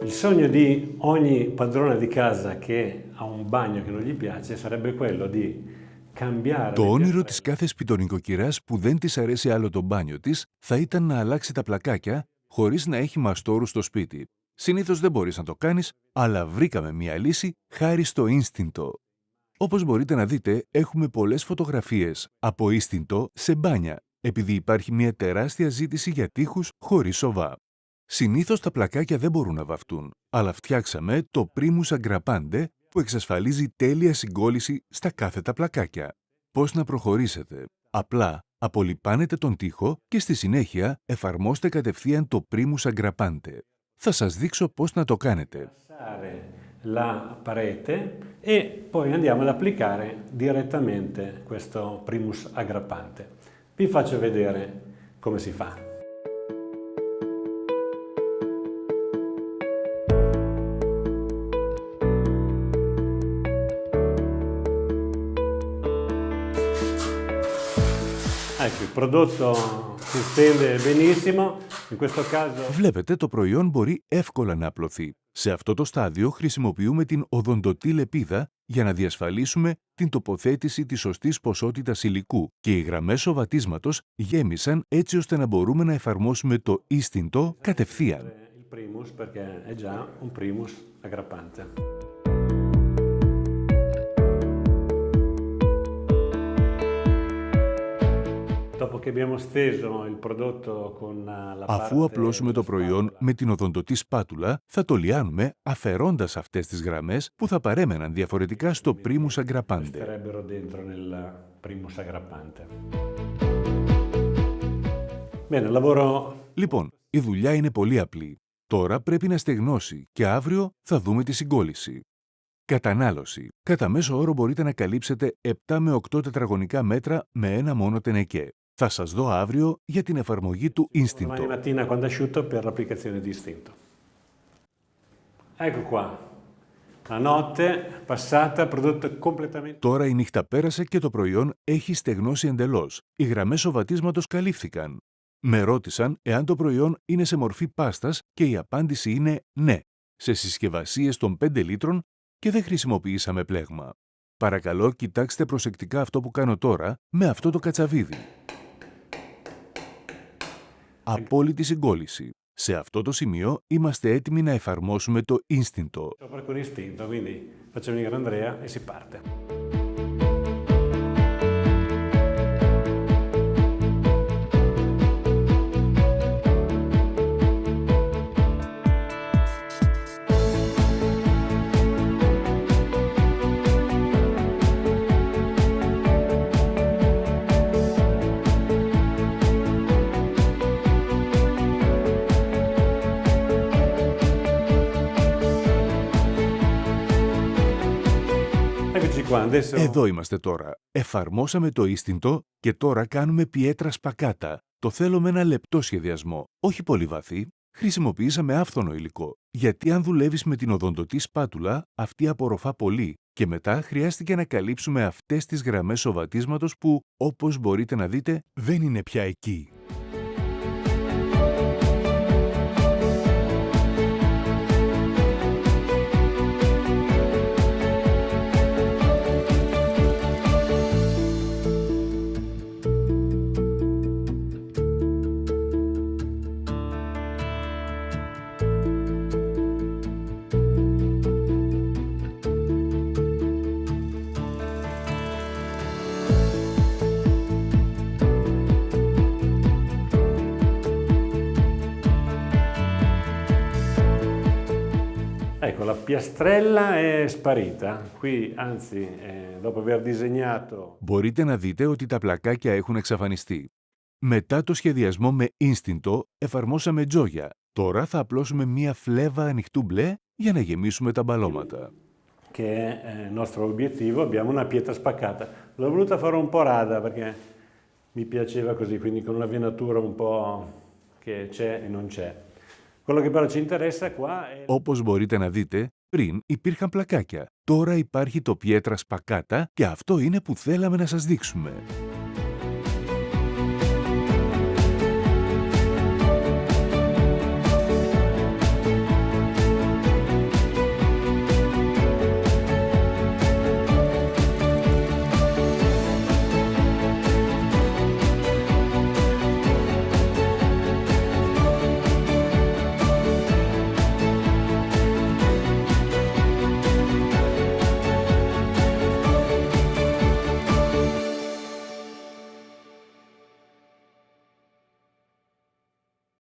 Il sogno di ogni padrone di casa che ha un bagno che non gli piace sarebbe quello di cambiare Το le όνειρο της piastrelle. κάθε σπιτονοικοκυράς που δεν της αρέσει άλλο το μπάνιο της θα ήταν να αλλάξει τα πλακάκια χωρίς να έχει μαστόρους στο σπίτι. Συνήθως δεν μπορείς να το κάνεις, αλλά βρήκαμε μια λύση χάρη στο Instinto. Όπως μπορείτε να δείτε, έχουμε πολλές φωτογραφίες από Instinto σε μπάνια, επειδή υπάρχει μια τεράστια ζήτηση για τοίχους χωρίς σοβά. Συνήθως τα πλακάκια δεν μπορούν να βαφτούν, αλλά φτιάξαμε το Primus Aggrapante που εξασφαλίζει τέλεια συγκόλληση στα κάθετα πλακάκια. Πώς να προχωρήσετε? Απλά απολιπάνετε τον τοίχο και στη συνέχεια εφαρμόστε κατευθείαν το Primus Aggrapante. Θα σας δείξω πώς να το κάνετε. Passare la parete e poi andiamo ad applicare direttamente questo primus aggrappante. Vi faccio vedere come si fa. Ecco, il prodotto si stende benissimo, in questo caso Βλέπετε, το προϊόν μπορεί εύκολα να απλωθεί. Σε αυτό το στάδιο χρησιμοποιούμε την οδοντοτή λεπίδα για να διασφαλίσουμε την τοποθέτηση της σωστής ποσότητας υλικού και οι γραμμές σοβατίσματος γέμισαν έτσι ώστε να μπορούμε να εφαρμόσουμε το Instinto κατευθείαν. il primus perché è già un primus aggrappante. Dopo che abbiamo steso il prodotto con la Αφού απλώσουμε το προϊόν με την οδοντοτή σπάτουλα, θα το λιάνουμε αφαιρώντας αυτές τις γραμμές που θα παρέμεναν διαφορετικά στο Primus Aggrappante. resterebbero dentro nel primus aggrappante. Bene, lavoro. Λοιπόν, η δουλειά είναι πολύ απλή. Τώρα πρέπει να στεγνώσει και αύριο θα δούμε τη συγκόλληση. Κατανάλωση. Κατά μέσο όρο μπορείτε να καλύψετε 7 με 8 τετραγωνικά μέτρα με ένα μόνο τενεκέ. Θα σας δω αύριο για την εφαρμογή του Domani Instinto. mattina quando è asciutto per l'applicazione di Instinto. Ecco qua. La notte passata, prodotto completamente. Τώρα η νύχτα πέρασε και το προϊόν έχει στεγνώσει εντελώς. Οι γραμμές σοβατίσματος καλύφθηκαν. Με ρώτησαν εάν το προϊόν είναι σε μορφή πάστας και η απάντηση είναι ναι. Σε συσκευασίες των 5 λίτρων και δεν χρησιμοποιήσαμε πλέγμα. Παρακαλώ, κοιτάξτε προσεκτικά αυτό που κάνω τώρα με αυτό το κατσαβίδι. Απόλυτη συγκόλληση. Σε αυτό το σημείο είμαστε έτοιμοι να εφαρμόσουμε το Instinto. Sopra con Istinto, quindi faccio venire Andrea e si parte. Eccoci qua, adesso Εδώ είμαστε τώρα. Εφαρμόσαμε το Instinto και τώρα κάνουμε πιέτρα σπακάτα. Το θέλω με ένα λεπτό σχεδιασμό, όχι πολύ βαθύ. Χρησιμοποιήσαμε άφθονο υλικό, γιατί αν δουλεύεις με την οδοντοτή σπάτουλα, αυτή απορροφά πολύ και μετά χρειάστηκε να καλύψουμε αυτές τις γραμμές σοβατίσματος που, όπως μπορείτε να δείτε, δεν είναι πια εκεί. Ecco, la piastrella è sparita. Qui, anzi, dopo aver disegnato Μπορείτε να δείτε ότι τα πλακάκια έχουν εξαφανιστεί. Μετά το σχεδιασμό με Instinto, εφαρμόσαμε τζόγια. Τώρα θα απλώσουμε μία φλέβα ανοιχτού μπλε για να γεμίσουμε τα μπαλώματα. che è il nostro obiettivo, abbiamo una pietra spaccata. L'ho voluta fare un po' rada perché mi piaceva così, quindi con una venatura un po' che c'è e non c'è. Quello che però ci interessa qua è... Όπως μπορείτε να δείτε, πριν υπήρχαν πλακάκια. Τώρα υπάρχει το πιέτρα σπακάτα και αυτό είναι που θέλαμε να σας δείξουμε.